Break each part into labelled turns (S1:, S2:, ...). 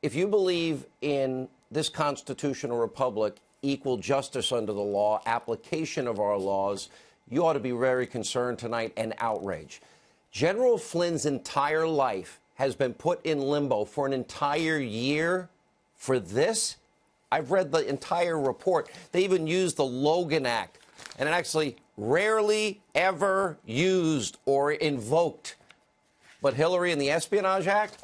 S1: if you believe in this constitutional republic, equal justice under the law, application of our laws, you ought to be very concerned tonight and outraged. General Flynn's entire life has been put in limbo for an entire year for this. I've read the entire report. They even used the Logan Act, and it actually rarely ever used or invoked. But Hillary and the Espionage Act,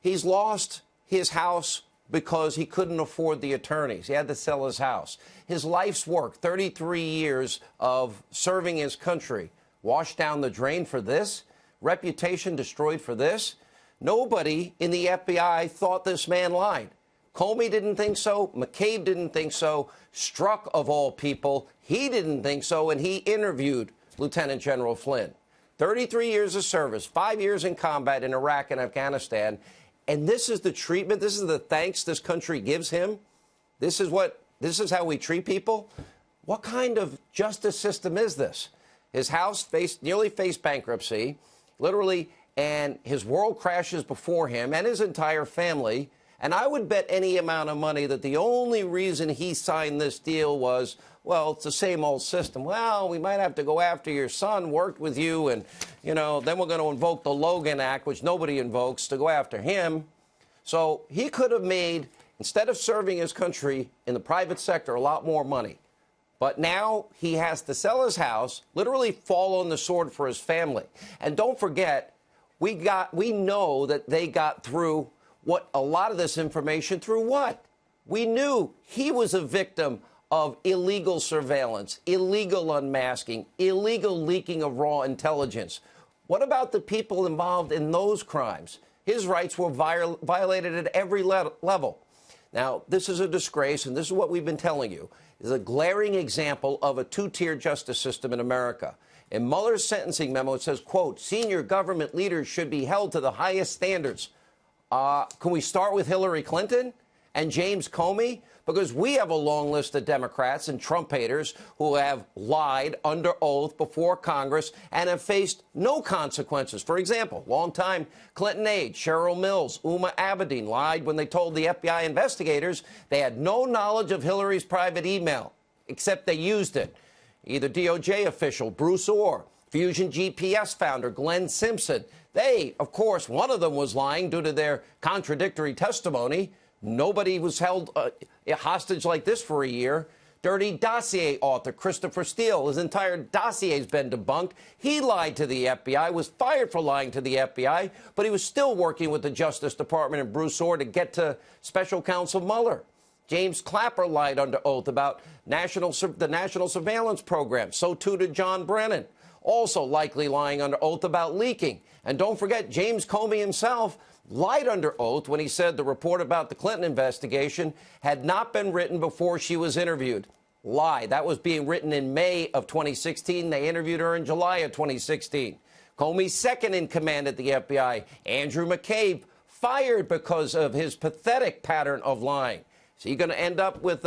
S1: he's lost his house because he couldn't afford the attorneys. He had to sell his house. His life's work, 33 years of serving his country, washed down the drain for this? Reputation destroyed for this? Nobody in the FBI thought this man lied. Comey didn't think so. McCabe didn't think so. Strzok, of all people, he didn't think so, and he interviewed Lieutenant General Flynn. 33 years of service, 5 years in combat in Iraq and Afghanistan. And this is the treatment, this is the thanks this country gives him. This is how we treat people. What kind of justice system is this? His house nearly faced bankruptcy, literally, and his world crashes before him and his entire family. And I would bet any amount of money that the only reason he signed this deal was, well, it's the same old system. Well, we might have to go after your son, worked with you, and, then we're going to invoke the Logan Act, which nobody invokes, to go after him. So he could have made, instead of serving his country in the private sector, a lot more money. But now he has to sell his house, literally fall on the sword for his family. And don't forget, we know that they got through a lot of this information through what? We knew he was a victim of illegal surveillance, illegal unmasking, illegal leaking of raw intelligence. What about the people involved in those crimes? His rights were violated at every level. Now, this is a disgrace, and this is what we've been telling you, is a glaring example of a two-tier justice system in America. In Mueller's sentencing memo, it says, quote, senior government leaders should be held to the highest standards. Can we start with Hillary Clinton and James Comey? Because we have a long list of Democrats and Trump haters who have lied under oath before Congress and have faced no consequences. For example, longtime Clinton aide Cheryl Mills, Uma Abedin lied when they told the FBI investigators they had no knowledge of Hillary's private email, except they used it. Either DOJ official Bruce Orr, Fusion GPS founder Glenn Simpson. They, of course, one of them was lying due to their contradictory testimony. Nobody was held hostage like this for a year. Dirty dossier author Christopher Steele, his entire dossier has been debunked. He lied to the FBI, was fired for lying to the FBI, but he was still working with the Justice Department and Bruce Orr to get to Special Counsel Mueller. James Clapper lied under oath about the National Surveillance Program. So too did John Brennan, also likely lying under oath about leaking. And don't forget, James Comey himself lied under oath when he said the report about the Clinton investigation had not been written before she was interviewed. Lie. That was being written in May of 2016. They interviewed her in July of 2016. Comey's second in command at the FBI, Andrew McCabe, fired because of his pathetic pattern of lying. Is he going to end up with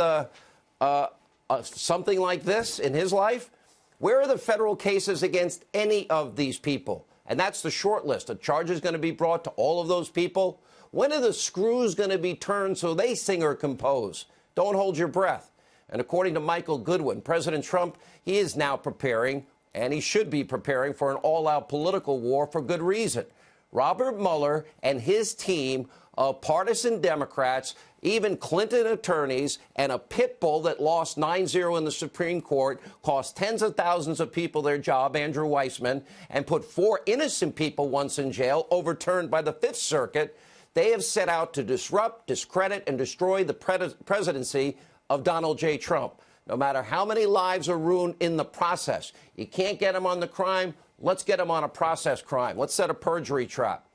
S1: something like this in his life? Where are the federal cases against any of these people? And that's the short list. A charge is going to be brought to all of those people. When are the screws going to be turned so they sing or compose? Don't hold your breath. And according to Michael Goodwin, President Trump, he is now preparing, and he should be preparing, for an all-out political war for good reason. Robert Mueller and his team of partisan Democrats, even Clinton attorneys, and a pit bull that lost 9-0 in the Supreme Court, cost tens of thousands of people their job, Andrew Weissman, and put 4 innocent people once in jail, overturned by the Fifth Circuit. They have set out to disrupt, discredit, and destroy the presidency of Donald J. Trump. No matter how many lives are ruined in the process, you can't get them on the crime. Let's get them on a process crime. Let's set a perjury trap.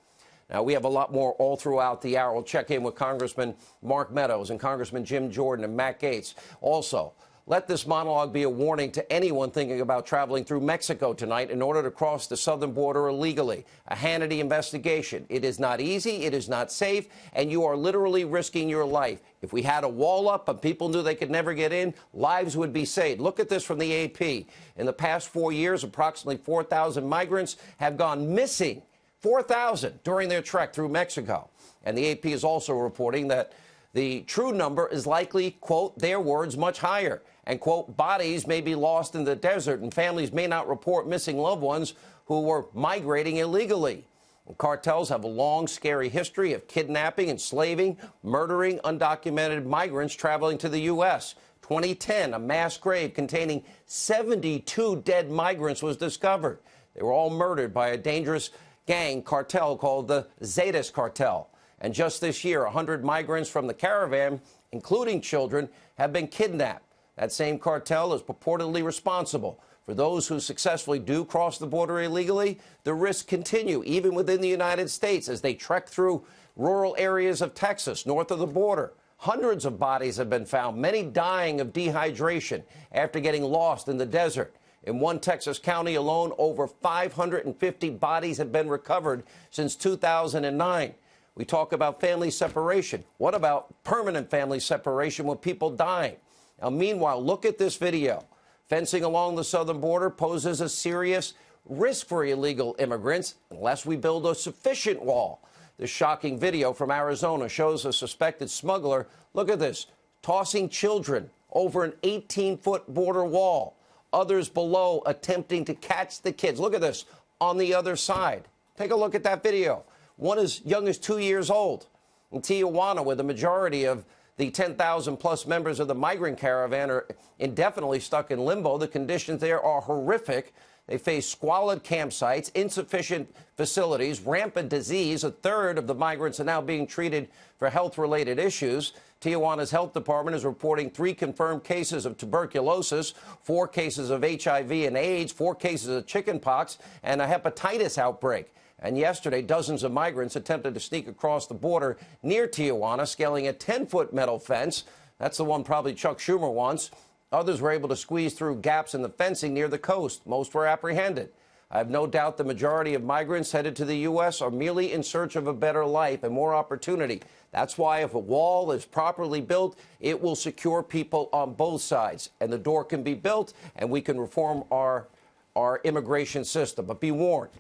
S1: Now, we have a lot more all throughout the hour. We'll check in with Congressman Mark Meadows and Congressman Jim Jordan and Matt Gaetz. Also, let this monologue be a warning to anyone thinking about traveling through Mexico tonight in order to cross the southern border illegally. A Hannity investigation. It is not easy, it is not safe, and you are literally risking your life. If we had a wall up and people knew they could never get in, lives would be saved. Look at this from the AP. In the past 4 years, approximately 4,000 migrants have gone missing 4,000 during their trek through Mexico. And the AP is also reporting that the true number is likely, quote, their words, much higher. And, quote, bodies may be lost in the desert and families may not report missing loved ones who were migrating illegally. And cartels have a long, scary history of kidnapping, enslaving, murdering undocumented migrants traveling to the U.S. 2010, a mass grave containing 72 dead migrants was discovered. They were all murdered by a dangerous gang cartel called the Zetas cartel. And just this year, 100 migrants from the caravan, including children, have been kidnapped. That same cartel is purportedly responsible for those who successfully do cross the border illegally. The risks continue, even within the United States, as they trek through rural areas of Texas, north of the border. Hundreds of bodies have been found, many dying of dehydration after getting lost in the desert. In one Texas county alone, over 550 bodies have been recovered since 2009. We talk about family separation. What about permanent family separation with people dying? Now, meanwhile, look at this video. Fencing along the southern border poses a serious risk for illegal immigrants unless we build a sufficient wall. This shocking video from Arizona shows a suspected smuggler, look at this, tossing children over an 18-foot border wall. Others below attempting to catch the kids. Look at this on the other side. Take a look at that video. One as young as 2 years old. In Tijuana, where the majority of the 10,000-plus members of the migrant caravan are indefinitely stuck in limbo, the conditions there are horrific. They face squalid campsites, insufficient facilities, rampant disease. A third of the migrants are now being treated for health-related issues. Tijuana's health department is reporting 3 confirmed cases of tuberculosis, 4 cases of HIV and AIDS, 4 cases of chickenpox, and a hepatitis outbreak. And yesterday, dozens of migrants attempted to sneak across the border near Tijuana, scaling a 10-foot metal fence. That's the one probably Chuck Schumer wants. Others were able to squeeze through gaps in the fencing near the coast. Most were apprehended. I have no doubt the majority of migrants headed to the U.S. are merely in search of a better life and more opportunity. That's why if a wall is properly built, it will secure people on both sides. And the door can be built, and we can reform our immigration system. But be warned.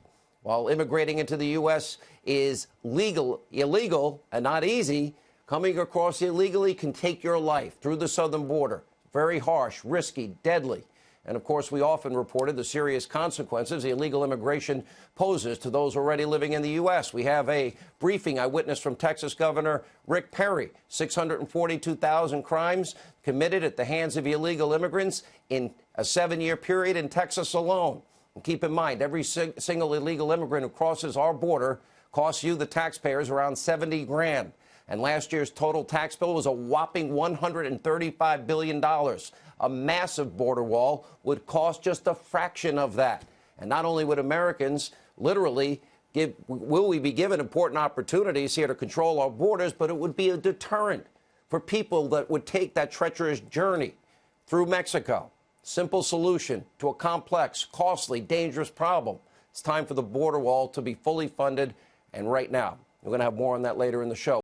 S1: While immigrating into the U.S. is illegal, and not easy, coming across illegally can take your life through the southern border. Very harsh, risky, deadly. And, of course, we often reported the serious consequences illegal immigration poses to those already living in the U.S. We have a briefing I witnessed from Texas Governor Rick Perry. 642,000 crimes committed at the hands of illegal immigrants in a 7-year period in Texas alone. And keep in mind, every single illegal immigrant who crosses our border costs you, the taxpayers, around $70 grand. And last year's total tax bill was a whopping $135 billion. A massive border wall would cost just a fraction of that. And not only would Americans literally will we be given important opportunities here to control our borders, but it would be a deterrent for people that would take that treacherous journey through Mexico. Simple solution to a complex, costly, dangerous problem. It's time for the border wall to be fully funded, and right now. We're going to have more on that later in the show.